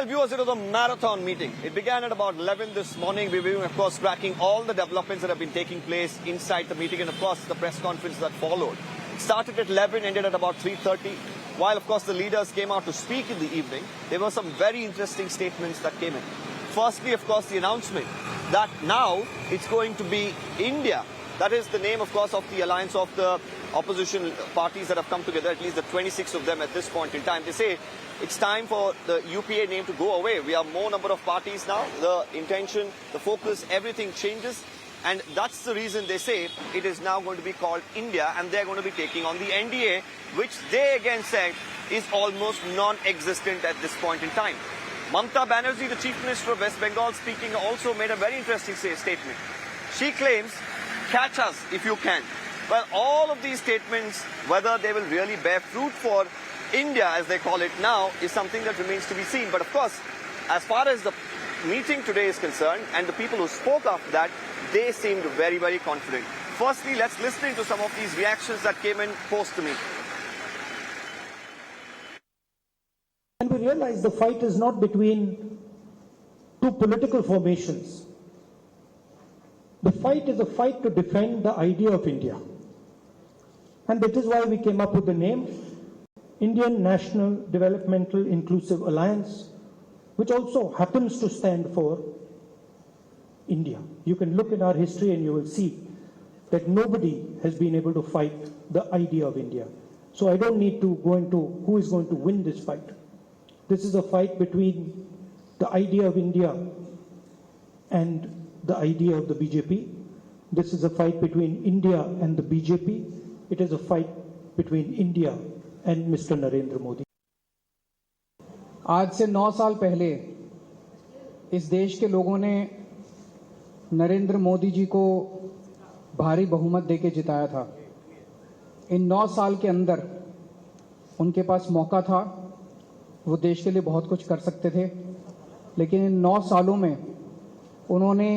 Well, viewers, it was a marathon meeting. It began at about 11 this morning. We were, of course, tracking all the developments that have been taking place inside the meeting and, of course, the press conference that followed. It started at 11, ended at about 3:30. While, of course, the leaders came out to speak in the evening, there were some very interesting statements that came in. Firstly, of course, the announcement that now it's going to be India. That is the name, of course, of the alliance of the opposition parties that have come together, at least the 26 of them at this point in time. They say it's time for the UPA name to go away. We have more number of parties now. The intention, the focus, everything changes. And that's the reason they say it is now going to be called India, and they're going to be taking on the NDA, which they again said is almost non-existent at this point in time. Mamata Banerjee, the Chief Minister of West Bengal, speaking, also made a very interesting statement. She claims, catch us if you can. Well, all of these statements, whether they will really bear fruit for India, as they call it now, is something that remains to be seen. But of course, as far as the meeting today is concerned, and the people who spoke after that, they seemed very, very confident. Firstly, let's listen into some of these reactions that came in post the meeting. And we realize the fight is not between two political formations. The fight is a fight to defend the idea of India. And that is why we came up with the name Indian National Developmental Inclusive Alliance, which also happens to stand for India. You can look in our history and you will see that nobody has been able to fight the idea of India. So I don't need to go into who is going to win this fight. This is a fight between the idea of India and the idea of the BJP. This is a fight between India and the BJP. It is a fight between India and Mr. Narendra Modi. आज से 9 साल पहले इस देश के लोगों ने नरेंद्र मोदी जी को भारी बहुमत देके जिताया था। इन 9 साल के अंदर उनके पास मौका था, वो देश के लिए बहुत कुछ कर सकते थे, लेकिन इन 9 सालों में उन्होंने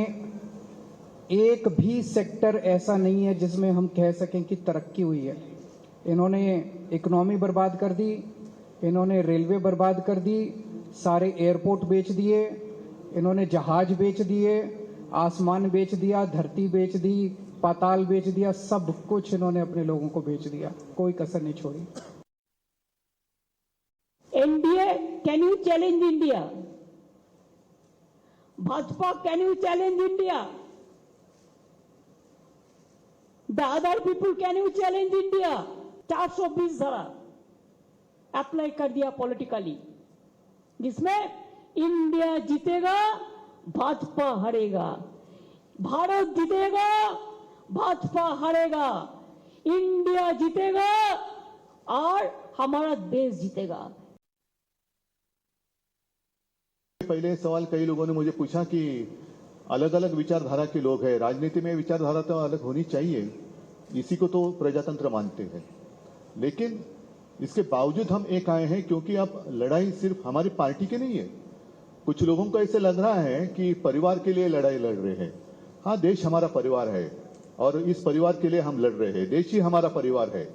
एक भी सेक्टर ऐसा नहीं है जिसमें हम कह सकें कि तरक्की हुई है। इन्होंने इकोनॉमी बर्बाद कर दी, इन्होंने रेलवे बर्बाद कर दी, सारे एयरपोर्ट बेच दिए, इन्होंने जहाज बेच दिए, आसमान बेच दिया, धरती बेच दी, पाताल बेच दिया, सब कुछ इन्होंने अपने लोगों को बेच दिया, कोई कसर नहीं छोड़ी। NDA, can you challenge India? Bhajpa, can you challenge India? The other people, can you challenge India? 420 धारा अप्लाई कर दिया पॉलिटिकली, जिसमें इंडिया जीतेगा, भाजपा हारेगा, भारत जीतेगा, भाजपा हारेगा, इंडिया जीतेगा और हमारा देश जीतेगा। पहले सवाल कई लोगों ने मुझे पूछा कि अलग अलग विचारधारा के लोग हैं, राजनीति में विचारधारा तो अलग होनी चाहिए, इसी को तो प्रजातंत्र मानते हैं, लेकिन इसके बावजूद हम एक आए हैं क्योंकि अब लड़ाई सिर्फ हमारी पार्टी की नहीं है। कुछ लोगों को ऐसे लग रहा है कि परिवार के लिए लड़ाई लड़ रहे हैं। हाँ, देश हमारा परिवार है और इस परिवार के लिए हम लड़ रहे हैं, देश ही हमारा परिवार है,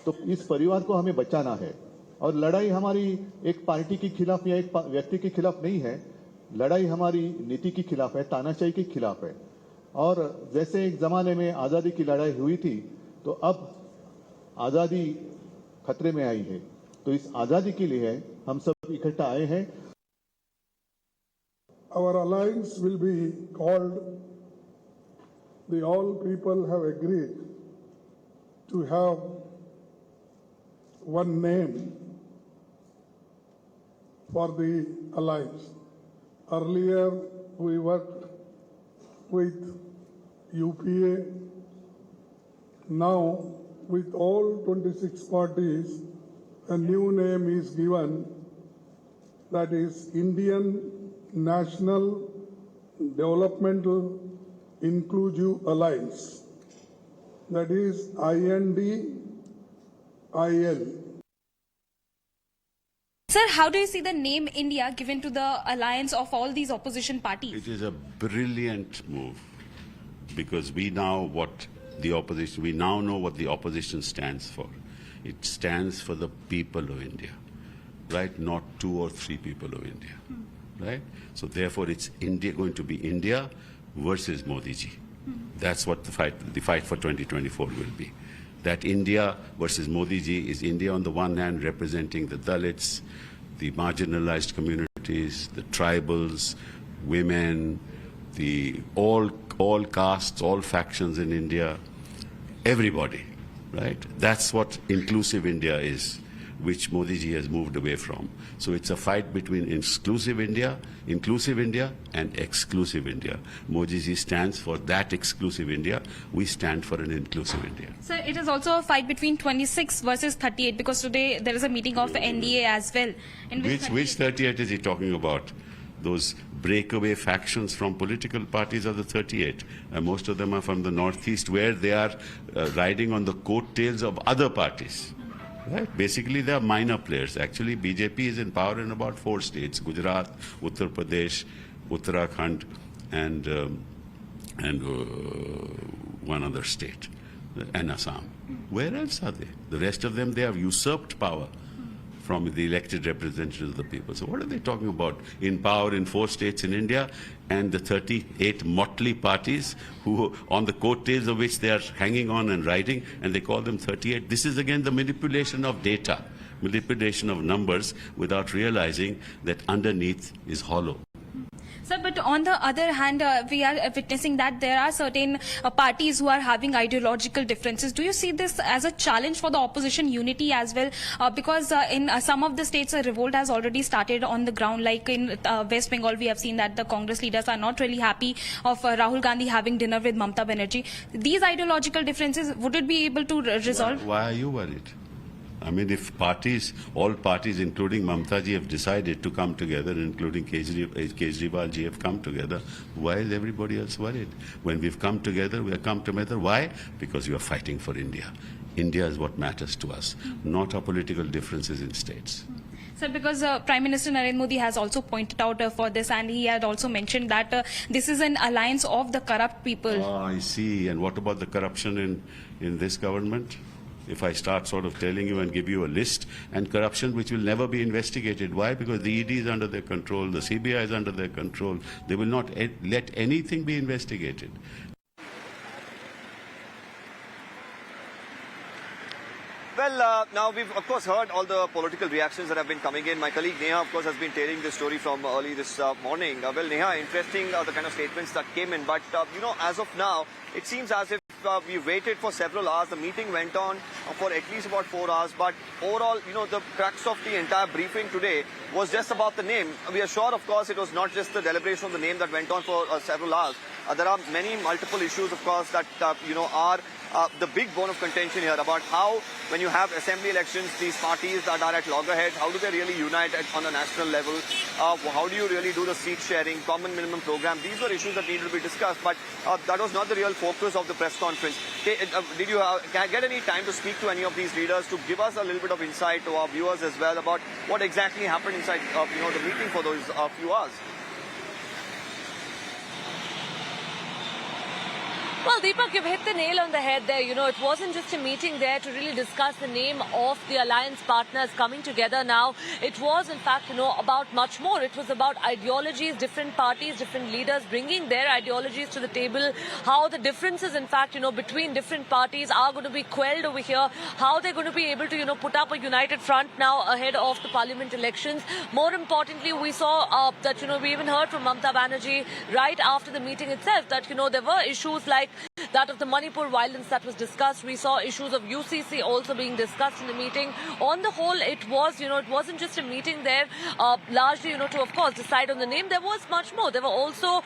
तो इस परिवार को हमें बचाना है। और लड़ाई हमारी एक पार्टी के खिलाफ या एक व्यक्ति के खिलाफ नहीं है, लड़ाई हमारी नीति के खिलाफ है, तानाशाही के खिलाफ है। और जैसे एक जमाने में आजादी की लड़ाई हुई थी, तो अब आजादी खतरे में आई है, तो इस आजादी के लिए हम सब इकट्ठा आए हैं। Our alliance will be called, the all people have agreed to have one name for the alliance. Earlier we worked with UPA, now with all 26 parties, a new name is given, that is Indian National Developmental Inclusive Alliance, that is I.N.D.I.A. Sir, how do you see the name India given to the alliance of all these opposition parties? It is a brilliant move, because we now know what the opposition stands for. It stands for the people of India. right? Not 2 or 3 people of India, right? So therefore, it's India going to be India versus Modi ji. That's what the fight for 2024 will be. That India versus Modi ji is India on the one hand representing the Dalits, the marginalized communities, the tribals, women, the all castes, all factions in India, everybody, right? That's what inclusive India is, which Modi ji has moved away from. So it's a fight between inclusive India, and exclusive India. Modi ji stands for that exclusive India. We stand for an inclusive India. So it is also a fight between 26 versus 38, because today there is a meeting of NDA as well. In Which 38 is he talking about? Those breakaway factions from political parties are the 38. And most of them are from the northeast, where they are riding on the coattails of other parties. Right? Basically, they are minor players. Actually, BJP is in power in about 4 states: Gujarat, Uttar Pradesh, Uttarakhand, and one other state, and Assam. Where else are they? The rest of them, they have usurped power from the elected representatives of the people. So what are they talking about? In power in 4 states in India, and the 38 motley parties who, on the coattails of which they are hanging on and riding, and they call them 38. This is again the manipulation of data, manipulation of numbers, without realizing that underneath is hollow. Sir, but on the other hand, we are witnessing that there are certain parties who are having ideological differences. Do you see this as a challenge for the opposition unity as well? Because in some of the states, a revolt has already started on the ground. Like in West Bengal, we have seen that the Congress leaders are not really happy of Rahul Gandhi having dinner with Mamata Banerjee. These ideological differences, would it be able to resolve? Why are you worried? I mean, if all parties, including Mamata ji, have decided to come together, including Kejriwal ji have come together, why is everybody else worried? When we've come together, we have come together. Why? Because you are fighting for India. India is what matters to us, not our political differences in states. Sir, because Prime Minister Narendra Modi has also pointed out for this, and he had also mentioned that this is an alliance of the corrupt people. Oh, I see. And what about the corruption in this government? If I start sort of telling you and give you a list, and corruption which will never be investigated. Why? Because the ED is under their control, the CBI is under their control. They will not let anything be investigated. Well, now we've, of course, heard all the political reactions that have been coming in. My colleague Neha, of course, has been tailing this story from early this morning. Well, Neha, interesting the kind of statements that came in. But, you know, as of now, it seems as if we waited for several hours. The meeting went on for at least about 4 hours. But overall, you know, the crux of the entire briefing today was just about the name. We are sure, of course, it was not just the deliberation of the name that went on for several hours. There are multiple issues, of course, that, you know, are the big bone of contention here about how, when you have assembly elections, these parties that are at loggerheads, how do they really unite on a national level? How do you really do the seat sharing, common minimum program? These were issues that needed to be discussed, but that was not the real focus of the press conference. Did you get any time to speak to any of these leaders to give us a little bit of insight to our viewers as well about what exactly happened inside you know, the meeting for those few hours? Well, Deepak, you've hit the nail on the head there. You know, it wasn't just a meeting there to really discuss the name of the alliance partners coming together now. It was, in fact, you know, about much more. It was about ideologies, different parties, different leaders bringing their ideologies to the table, how the differences, in fact, you know, between different parties are going to be quelled over here, how they're going to be able to, you know, put up a united front now ahead of the parliament elections. More importantly, we saw that, you know, we even heard from Mamata Banerjee right after the meeting itself that, you know, there were issues like that of the Manipur violence that was discussed. We saw issues of UCC also being discussed in the meeting. On the whole, it was, you know, it wasn't just a meeting there, largely, you know, to, of course, decide on the name. There was much more. There were also,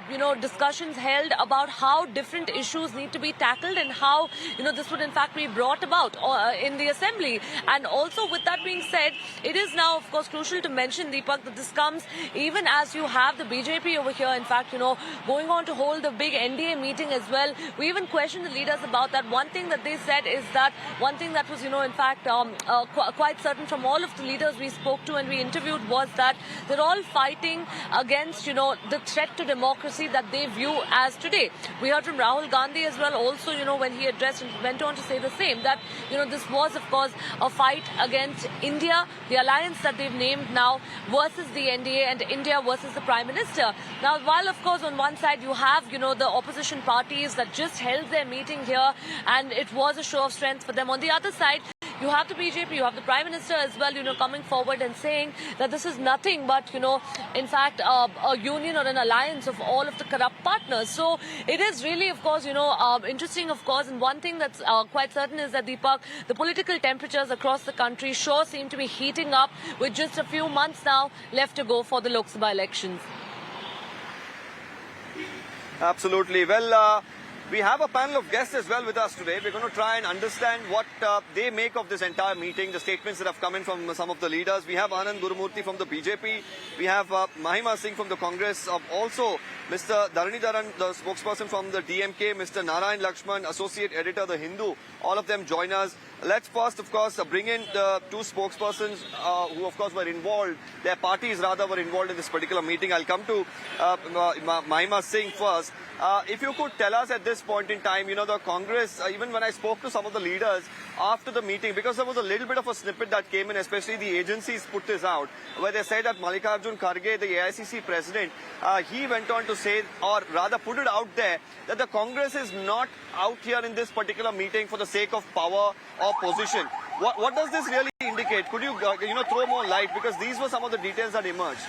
you know, discussions held about how different issues need to be tackled and how, you know, this would in fact be brought about in the assembly. And also, with that being said, it is now, of course, crucial to mention, Deepak, that this comes even as you have the BJP over here, in fact, you know, going on to hold the big NDA meeting as well, We even questioned the leaders about that. One thing that they said is that one thing that was, in fact, quite certain from all of the leaders we spoke to and we interviewed was that they're all fighting against, the threat to democracy that they view as today. We heard from Rahul Gandhi as well also, when he addressed and went on to say the same, that, this was, of course, a fight against India, the alliance that they've named now, versus the NDA and India versus the Prime Minister. Now, while, of course, on one side you have, the opposition parties that just held their meeting here and it was a show of strength for them. On the other side, you have the BJP, you have the Prime Minister as well, coming forward and saying that this is nothing but, in fact, a union or an alliance of all of the corrupt partners. So it is really, of course, interesting, of course. And one thing that's quite certain is that, Deepak, the political temperatures across the country sure seem to be heating up with just a few months now left to go for the Lok Sabha elections. Absolutely. Well, we have a panel of guests as well with us today. We're going to try and understand what they make of this entire meeting, the statements that have come in from some of the leaders. We have Anand Gurumurthy from the BJP. We have Mahima Singh from the Congress. Also, Mr. Dharanidharan, the spokesperson from the DMK. Mr. Narayan Lakshman, associate editor, The Hindu. All of them join us. Let's first, of course, bring in the two spokespersons who, of course, were involved. Their parties, rather, were involved in this particular meeting. I'll come to Mahima Singh first. If you could tell us at this point in time, the Congress, even when I spoke to some of the leaders after the meeting, because there was a little bit of a snippet that came in, especially the agencies put this out, where they said that Mallikarjun Kharge, the AICC president, he went on to say, or rather put it out there, that the Congress is not out here in this particular meeting for the sake of power or position. What does this really indicate? Could you, throw more light? Because these were some of the details that emerged.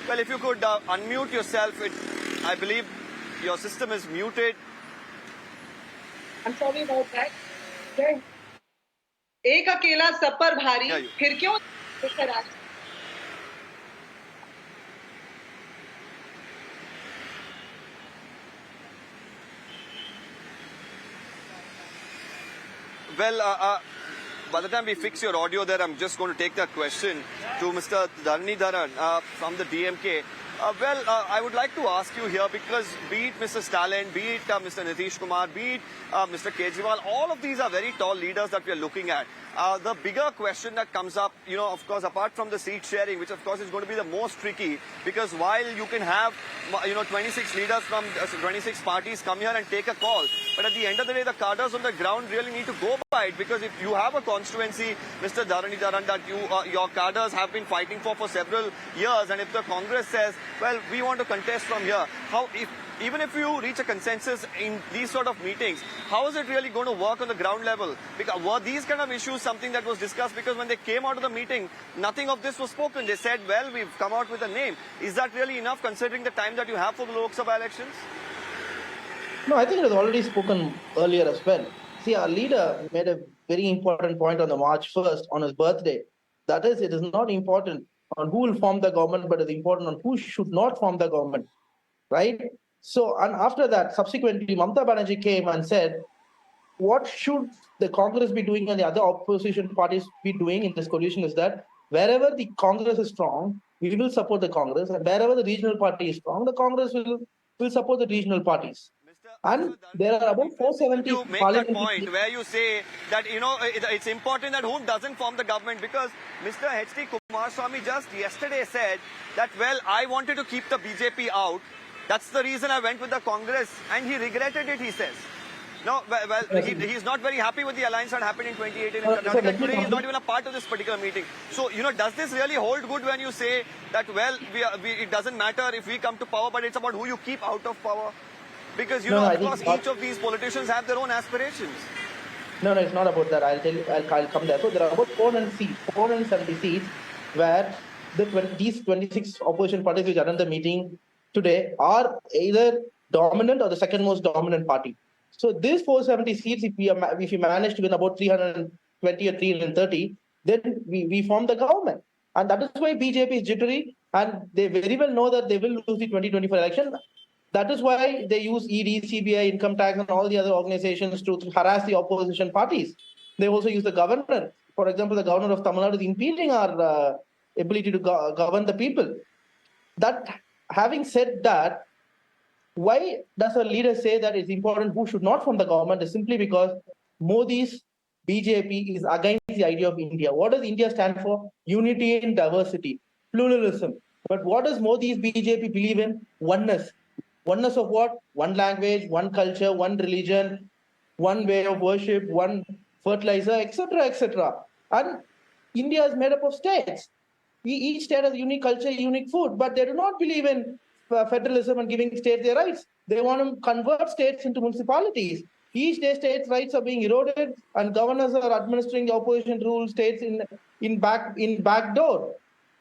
Well, if you could unmute yourself, I believe your system is muted. I'm sorry about that. एक अकेला सब पर भारी, फिर क्यों? Well, by the time we fix your audio there, I'm just going to take that question to Mr. Dharanidharan from the DMK. I would like to ask you here, because be it Mr. Stalin, be it Mr. Nitish Kumar, be it Mr. Kejriwal, all of these are very tall leaders that we are looking at. The bigger question that comes up, of course, apart from the seat sharing, which of course is going to be the most tricky, because while you can have, 26 leaders from 26 parties come here and take a call, but at the end of the day, the cadres on the ground really need to go by it, because if you have a constituency, Mr. Dharanidharan, that your cadres have been fighting for several years, and if the Congress says, well, we want to contest from here, even if you reach a consensus in these sort of meetings, how is it really going to work on the ground level? Because were these kind of issues something that was discussed? Because when they came out of the meeting, nothing of this was spoken. They said, well, we've come out with a name. Is that really enough considering the time that you have for the Lok Sabha elections? No, I think it was already spoken earlier as well. See, our leader made a very important point on the March 1st on his birthday. That is, it is not important on who will form the government, but it is important on who should not form the government, right? So, and after that, subsequently, Mamata Banerjee came and said, what should the Congress be doing and the other opposition parties be doing in this coalition is that wherever the Congress is strong, we will support the Congress, and wherever the regional party is strong, the Congress will support the regional parties. And there are about 470 you make that point where you say that, it's important that who doesn't form the government, because Mr. H.D. Kumaraswamy just yesterday said that, well, I wanted to keep the BJP out. That's the reason I went with the Congress, and he regretted it, he says. No, well, he's not very happy with the alliance that happened in 2018 in Karnataka. Today he's not even a part of this particular meeting. So, does this really hold good when you say that, well, it doesn't matter if we come to power, but it's about who you keep out of power? Because, of course, each of these politicians have their own aspirations. No, it's not about that. I'll tell you, I'll come there. So there are about 470 seats where these 26 opposition parties which are in the meeting today are either dominant or the second most dominant party. So these 470 seats, if we manage to win about 320 or 330, then we form the government. And that is why BJP is jittery, and they very well know that they will lose the 2024 election. That is why they use ED, CBI, income tax, and all the other organizations to harass the opposition parties. They also use the governor. For example, the governor of Tamil Nadu is impeding our ability to govern the people. That, having said that, why does a leader say that it's important who should not form the government? Is simply because Modi's BJP is against the idea of India. What does India stand for? Unity and diversity, pluralism. But what does Modi's BJP believe in? Oneness. Oneness of what? One language, one culture, one religion, one way of worship, one fertilizer, etc., etc. And India is made up of states. Each state has a unique culture, unique food, but they do not believe in federalism and giving states their rights. They want to convert states into municipalities. Each day, states' rights are being eroded, and governors are administering the opposition rule states in back door.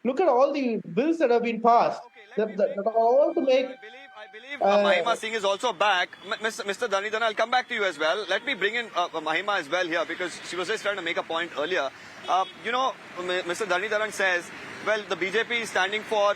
Look at all the bills that have been passed. That are all to make. I believe Mahima Singh is also back. Mr. Dharanidharan, I'll come back to you as well. Let me bring in Mahima as well here because she was just trying to make a point earlier. Mr. Dharanidharan says, well, the BJP is standing for,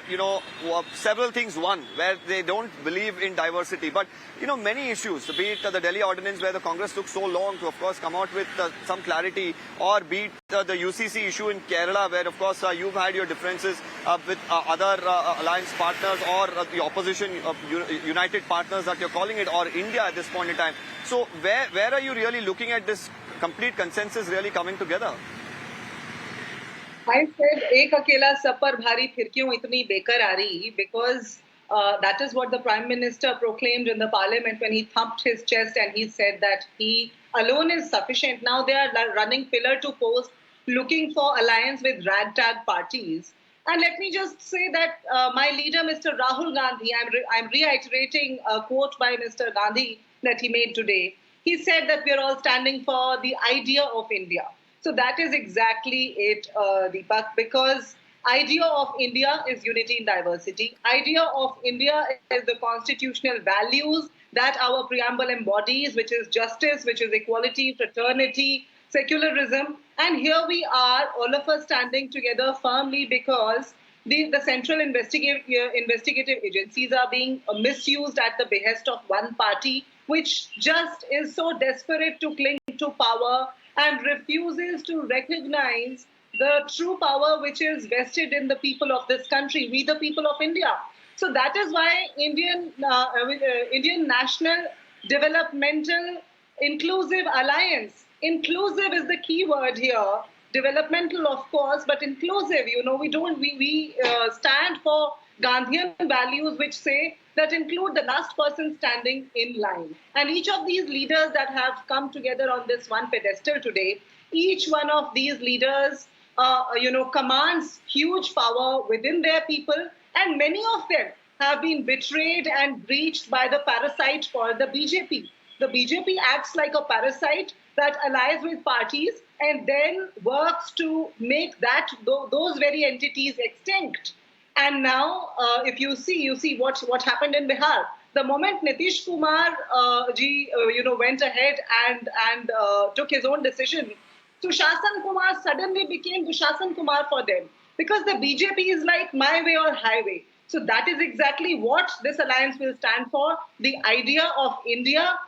several things. One, where they don't believe in diversity. But, many issues, be it the Delhi ordinance where the Congress took so long to, of course, come out with some clarity, or be it the UCC issue in Kerala where, of course, you've had your differences with other alliance partners or the opposition united partners that you're calling it, or India at this point in time. So where are you really looking at this complete consensus really coming together? I said, "Ek akela sab par bhari phir kyun itni bekarari?" Because that is what the Prime Minister proclaimed in the Parliament when he thumped his chest and he said that he alone is sufficient. Now they are running pillar to post, looking for alliance with ragtag parties. And let me just say that my leader, Mr. Rahul Gandhi, I'm reiterating a quote by Mr. Gandhi that he made today. He said that we're all standing for the idea of India. So that is exactly it, Deepak, because idea of India is unity in diversity. Idea of India is the constitutional values that our preamble embodies, which is justice, which is equality, fraternity, secularism. And here we are, all of us standing together firmly because the central investigative agencies are being misused at the behest of one party, which just is so desperate to cling to power and refuses to recognize the true power which is vested in the people of this country, we the people of India. So that is why Indian National Developmental Inclusive Alliance. Inclusive is the key word here. Developmental, of course, but inclusive. We stand for Gandhian values which say that include the last person standing in line. And each of these leaders that have come together on this one pedestal today, each one of these leaders, commands huge power within their people, and many of them have been betrayed and breached by the parasite called the BJP. The BJP acts like a parasite that allies with parties and then works to make those very entities extinct. And now, if you see what happened in Bihar. The moment Nitish Kumar went ahead and took his own decision, Sushashan Kumar suddenly became Dushashan Kumar for them, because the BJP is like my way or highway. So that is exactly what this alliance will stand for, the idea of India.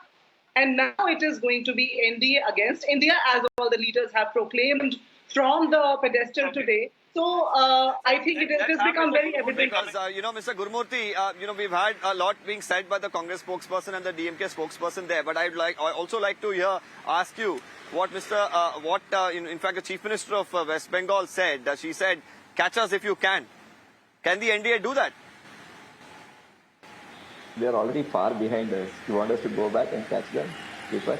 And now it is going to be NDA against India, as all the leaders have proclaimed from the pedestal today. So I think it has become very evident. Because, Mr. Gurmurthy, we've had a lot being said by the Congress spokesperson and the DMK spokesperson there. But I also like to ask you what in fact, the Chief Minister of West Bengal said. She said, catch us if you can. Can the NDA do that? They are already far behind us. You want us to go back and catch them? Deepak?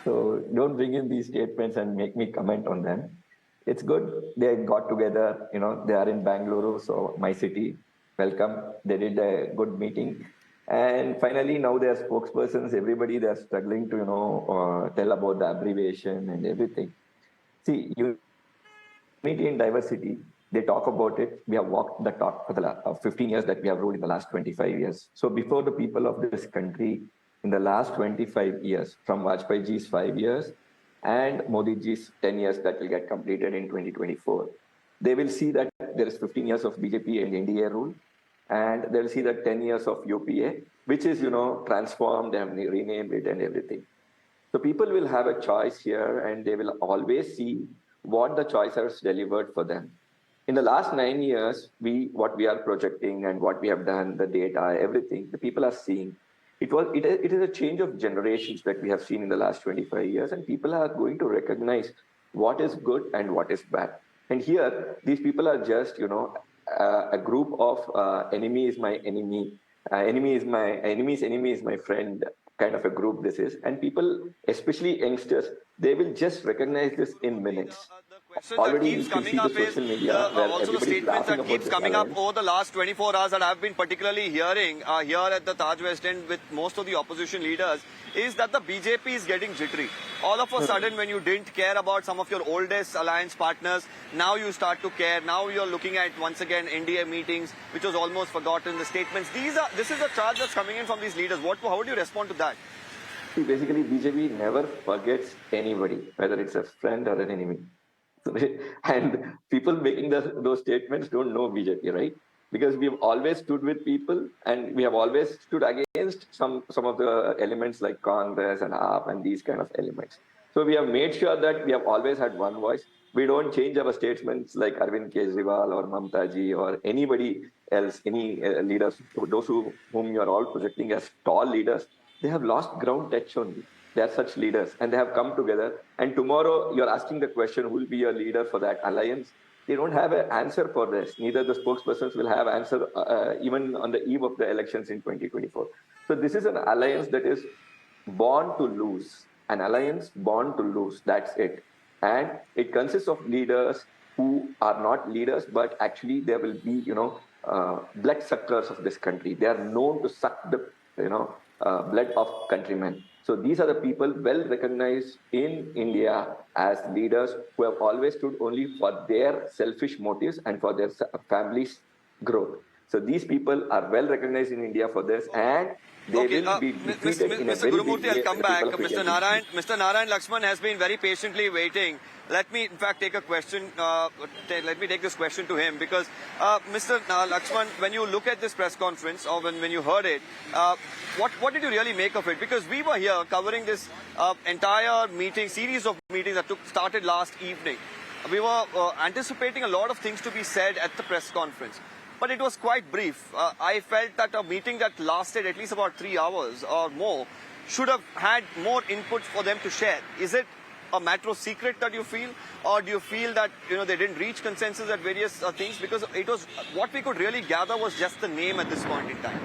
So don't bring in these statements and make me comment on them. It's good. They got together, they are in Bengaluru, so my city. Welcome. They did a good meeting. And finally, now they are spokespersons. Everybody, they are struggling to, tell about the abbreviation and everything. See, unity and diversity, they talk about it. We have walked the talk for the last 15 years that we have ruled in the last 25 years. So before the people of this country, in the last 25 years, from Vajpayeeji's 5 years and Modiji's 10 years that will get completed in 2024, they will see that there is 15 years of BJP and NDA rule, and they will see that 10 years of UPA, which is, transformed and renamed it and everything. So people will have a choice here, and they will always see what the choice has delivered for them. In the last 9 years, what we are projecting and what we have done, the data, everything, the people are seeing. It is a change of generations that we have seen in the last 25 years, and people are going to recognize what is good and what is bad. And here, these people are just, a group of enemy is my enemy, enemy's enemy is my friend kind of a group this is. And people, especially youngsters, they will just recognize this in minutes. Already you can see the social media where also the everybody is statements laughing that about keeps this coming up alliance. over the last 24 hours that I've been particularly hearing here at the Taj West End with most of the opposition leaders is that the BJP is getting jittery. All of a sudden, when you didn't care about some of your oldest alliance partners, now you start to care. Now you're looking at, once again, NDA meetings, which was almost forgotten, the statements. This is a charge that's coming in from these leaders. How would you respond to that? See, basically, BJP never forgets anybody, whether it's a friend or an enemy. And people making those statements don't know BJP, right? Because we have always stood with people, and we have always stood against some of the elements like Congress and AAP and these kind of elements. So we have made sure that we have always had one voice. We don't change our statements like Arvind Kejriwal or Mamta ji or anybody else, any leaders, those whom you are all projecting as tall leaders. They have lost ground touch only. They are such leaders, and they have come together. And tomorrow you're asking the question, who will be your leader for that alliance? They don't have an answer for this. Neither the spokespersons will have answer even on the eve of the elections in 2024. So this is an alliance that is born to lose. An alliance born to lose. That's it. And it consists of leaders who are not leaders, but actually they will be, blood suckers of this country. They are known to suck the, blood of countrymen. So these are the people well recognized in India as leaders who have always stood only for their selfish motives and for their families' growth. So these people are well recognized in India for this, and they will be defeated in a Mr. very Gurumurthy, big way. I'll come back. Mr. Narayan Lakshman has been very patiently waiting. Let me, in fact, take a question. Let me take this question to him because, Mr. Lakshman, when you look at this press conference or when you heard it, what did you really make of it? Because we were here covering this entire series of meetings that started last evening. We were anticipating a lot of things to be said at the press conference. But it was quite brief. I felt that a meeting that lasted at least about 3 hours or more should have had more input for them to share. Is it a matter of secret that you feel, or do you feel that they didn't reach consensus at various things? Because it was what we could really gather was just the name at this point in time.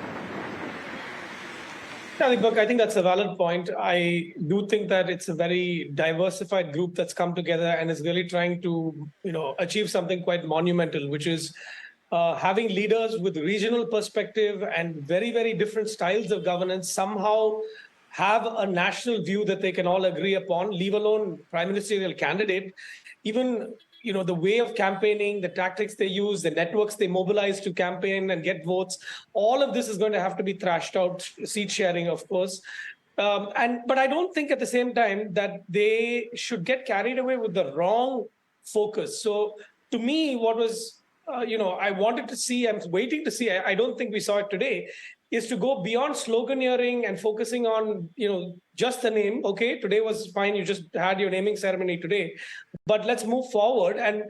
Yeah, Deepak, I think that's a valid point. I do think that it's a very diversified group that's come together and is really trying to, achieve something quite monumental, which is having leaders with regional perspective and very, very different styles of governance somehow have a national view that they can all agree upon, leave alone prime ministerial candidate. Even, the way of campaigning, the tactics they use, the networks they mobilize to campaign and get votes, all of this is going to have to be thrashed out, seat sharing, of course. But I don't think at the same time that they should get carried away with the wrong focus. So to me, what was I wanted to see, I'm waiting to see, I don't think we saw it today, is to go beyond sloganeering and focusing on, just the name. Okay, today was fine. You just had your naming ceremony today, but let's move forward. And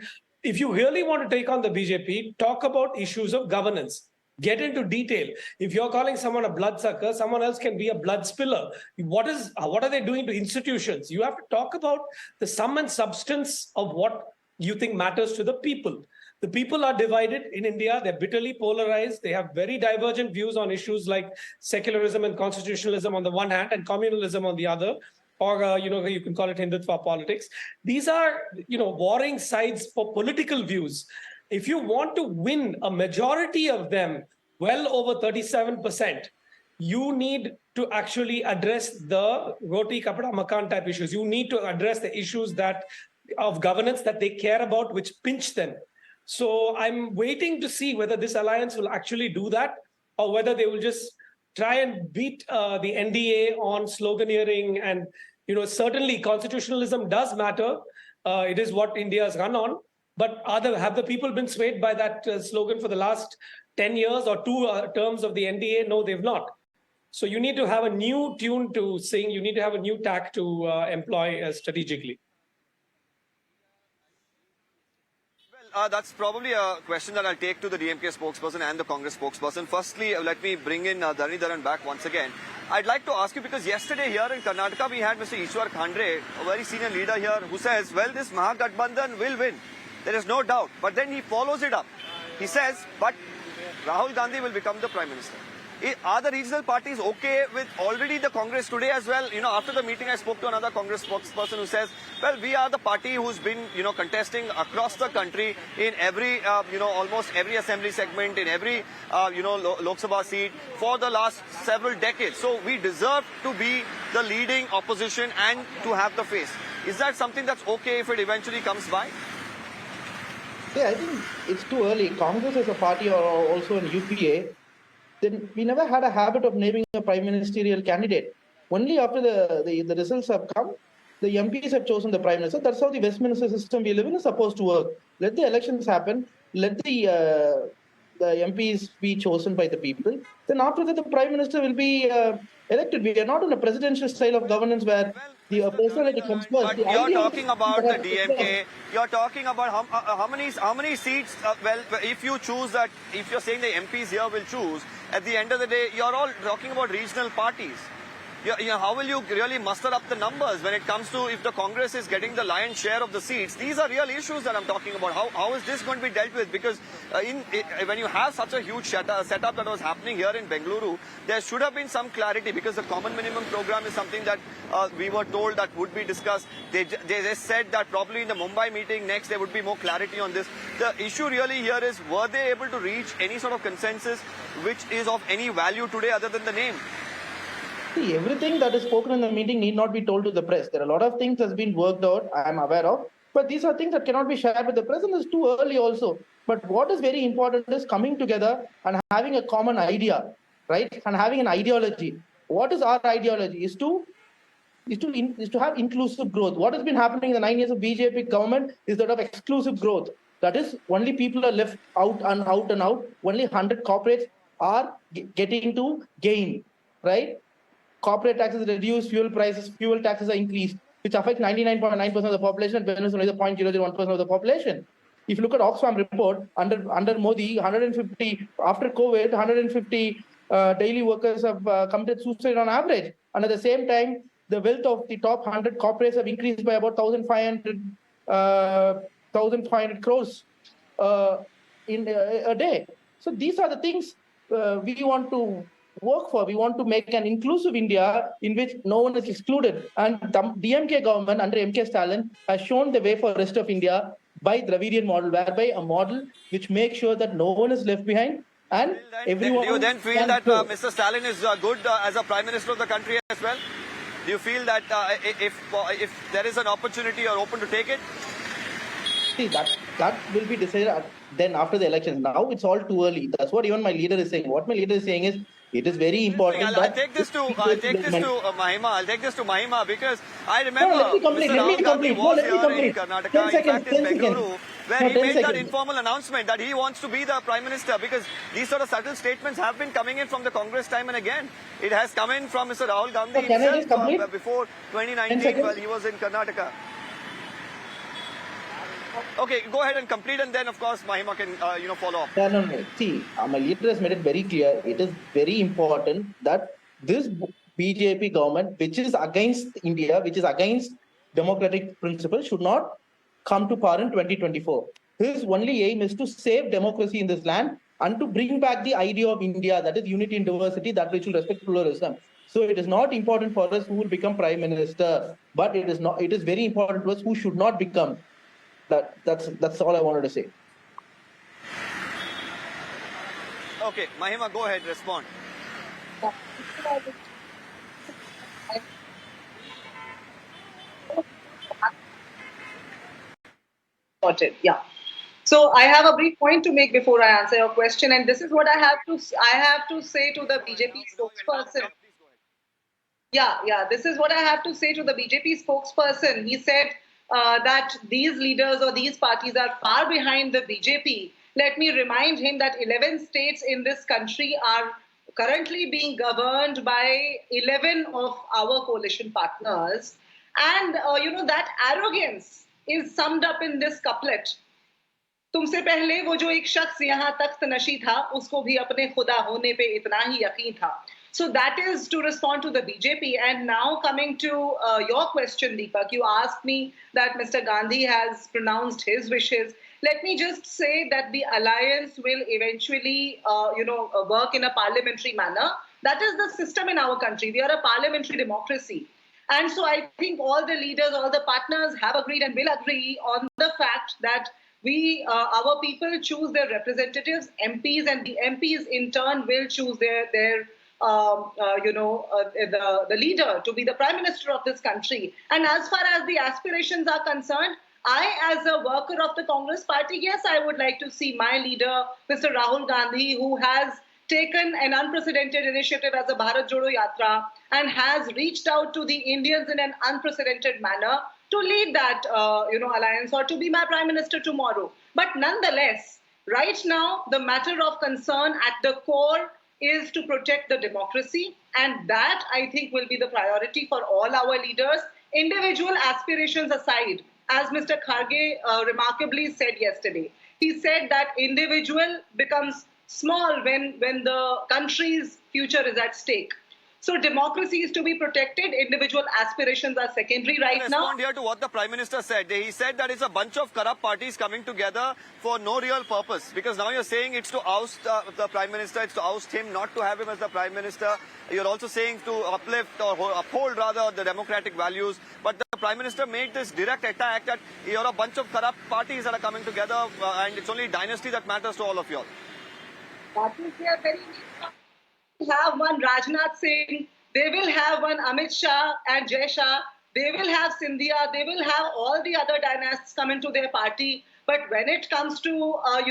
if you really want to take on the BJP, talk about issues of governance. Get into detail. If you're calling someone a bloodsucker, someone else can be a blood spiller. What are they doing to institutions? You have to talk about the sum and substance of what you think matters to the people. The people are divided in India. They're bitterly polarized. They have very divergent views on issues like secularism and constitutionalism on the one hand and communalism on the other, or, you can call it Hindutva politics. These are, warring sides for political views. If you want to win a majority of them, well over 37%, you need to actually address the roti kapda makan type issues. You need to address the issues of governance that they care about, which pinch them. So I'm waiting to see whether this alliance will actually do that, or whether they will just try and beat the NDA on sloganeering. And, certainly constitutionalism does matter. It is what India has run on. But have the people been swayed by that slogan for the last 10 years or 2 terms of the NDA? No, they've not. So you need to have a new tune to sing. You need to have a new tack to employ strategically. Well, that's probably a question that I'll take to the DMK spokesperson and the Congress spokesperson. Firstly, let me bring in Dharanidharan back once again. I'd like to ask you, because yesterday here in Karnataka, we had Mr. Ishwar Khandre, a very senior leader here, who says, well, this Mahagathbandhan will win. There is no doubt. But then he follows it up. He says, but Rahul Gandhi will become the Prime Minister. Are the regional parties okay with already the Congress today as well? You know, after the meeting, I spoke to another Congress spokesperson who says, well, we are the party who's been, contesting across the country in every, almost every assembly segment, in every, Lok Sabha seat for the last several decades. So we deserve to be the leading opposition and to have the face. Is that something that's okay if it eventually comes by? Yeah, I think it's too early. Congress as a party or also in UPA, then we never had a habit of naming a prime ministerial candidate. Only after the results have come, the MPs have chosen the prime minister. That's how the Westminster system we live in is supposed to work. Let the elections happen. Let the MPs be chosen by the people. Then after that, the prime minister will be elected. We are not in a presidential style of governance where the personality comes first. But you're talking about the DMK. You're talking about how many seats. Well, if you choose that, if you're saying the MPs here will choose, at the end of the day, you're all talking about regional parties. How will you really muster up the numbers when it comes to if the Congress is getting the lion's share of the seats? These are real issues that I'm talking about. How is this going to be dealt with? Because when you have such a huge setup that was happening here in Bengaluru, there should have been some clarity, because the common minimum program is something that we were told that would be discussed. They said that probably in the Mumbai meeting next there would be more clarity on this. The issue really here is, were they able to reach any sort of consensus which is of any value today other than the name? See, everything that is spoken in the meeting need not be told to the press. There are a lot of things that's been worked out, I am aware of, but these are things that cannot be shared with the press, and it's too early also. But what is very important is coming together and having a common idea, right? And having an ideology. What is our ideology? Is to have inclusive growth. What has been happening in the 9 years of BJP government is that of exclusive growth. That is, only people are left out and out and out. Only 100 corporates are getting to gain, right? Corporate taxes reduced, fuel taxes are increased, which affects 99.9% of the population and benefits only the 0.001% of the population. If you look at Oxfam report, under Modi, 150, after COVID, 150 daily workers have committed suicide on average. And at the same time, the wealth of the top 100 corporates have increased by about 1,500 crores in a day. So these are the things we want to work for. We want to make an inclusive India in which no one is excluded. And the DMK government under MK Stalin has shown the way for the rest of India by Dravidian model, whereby a model which makes sure that no one is left behind and everyone. Do you then feel that Mr. Stalin is good as a prime minister of the country as well? Do you feel that if there is an opportunity, you're open to take it? See, that will be decided then after the elections. Now it's all too early. That's what even my leader is saying. What my leader is saying is, it is very important. I'll take this to Mahima. I'll take this to Mahima, because I remember Mr. Rahul Gandhi was here in Karnataka, in fact in Bengaluru, where he made that informal announcement that he wants to be the Prime Minister, because these sort of subtle statements have been coming in from the Congress time and again. It has come in from Mr. Rahul Gandhi himself before 2019 while he was in Karnataka. Okay, go ahead and complete, and then of course Mahima can follow up. No. See, my leader has made it very clear. It is very important that this BJP government, which is against India, which is against democratic principles, should not come to power in 2024. His only aim is to save democracy in this land and to bring back the idea of India, that is unity in diversity, that which will respect pluralism. So it is not important for us who will become Prime Minister, but it is very important to us who should not become. That's all I wanted to say. Okay, Mahima, go ahead, respond. Yeah. So I have a brief point to make before I answer your question, and this is what I have to say to the BJP spokesperson. Yeah. This is what I have to say to the BJP spokesperson. He said that these leaders or these parties are far behind the BJP. Let me remind him that 11 states in this country are currently being governed by 11 of our coalition partners. And, that arrogance is summed up in this couplet. तुमसे पहले वो जो एक शख्स यहाँ तख्त नशी था उसको भी अपने खुदा होने पे इतना ही यकीन था. So that is to respond to the BJP. And now coming to your question, Deepak, you asked me that Mr. Gandhi has pronounced his wishes. Let me just say that the alliance will eventually, work in a parliamentary manner. That is the system in our country. We are a parliamentary democracy. And so I think all the leaders, all the partners have agreed and will agree on the fact that our people choose their representatives, MPs, and the MPs in turn will choose the leader to be the Prime Minister of this country. And as far as the aspirations are concerned, I, as a worker of the Congress party, yes, I would like to see my leader, Mr. Rahul Gandhi, who has taken an unprecedented initiative as a Bharat Jodo Yatra and has reached out to the Indians in an unprecedented manner to lead that, alliance or to be my Prime Minister tomorrow. But nonetheless, right now, the matter of concern at the core is to protect the democracy. And that, I think, will be the priority for all our leaders, individual aspirations aside. As Mr. Kharge remarkably said yesterday, he said that individual becomes small when the country's future is at stake. So democracy is to be protected. Individual aspirations are secondary right now. Respond here to what the Prime Minister said. He said that it's a bunch of corrupt parties coming together for no real purpose. Because now you're saying it's to oust the Prime Minister, it's to oust him, not to have him as the Prime Minister. You're also saying to uplift or uphold rather the democratic values. But the Prime Minister made this direct attack that you're a bunch of corrupt parties that are coming together and it's only dynasty that matters to all of you all. That is their very have one Rajnath Singh, they will have one Amit Shah and Jai Shah, they will have Scindia, they will have all the other dynasts come into their party. But when it comes to, all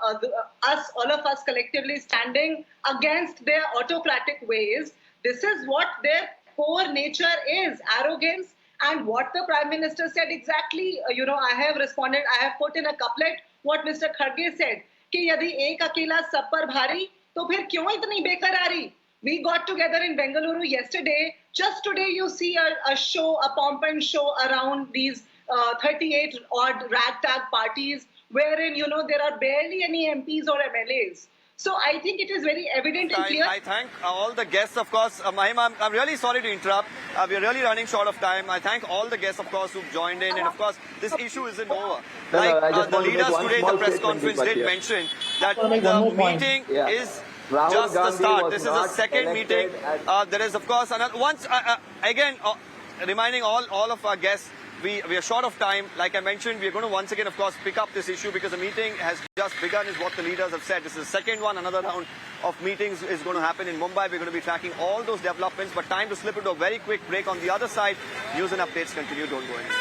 of us collectively standing against their autocratic ways, this is what their core nature is, arrogance. And what the Prime Minister said exactly, I have responded, I have put in a couplet what Mr. Kharge said, कि यदि एक अकेला सब पर भारी तो फिर क्यों इतनी बेकरारी? We got together in Bengaluru yesterday. Just today you see a show, a pomp and show around these 38 odd ragtag parties wherein, there are barely any MPs or MLAs. So I think it is very evident and clear. I thank all the guests, of course. Mahima, I'm really sorry to interrupt. We're really running short of time. I thank all the guests, of course, who've joined in. And, of course, this issue isn't over. The leaders today in the press conference did mention that the meeting is just the start. This is the second meeting. There is, of course, another. Reminding all of our guests, we are short of time. Like I mentioned, we are going to once again, of course, pick up this issue because the meeting has just begun, is what the leaders have said. This is the second one. Another round of meetings is going to happen in Mumbai. We're going to be tracking all those developments. But time to slip into a very quick break. On the other side, news and updates continue. Don't go anywhere.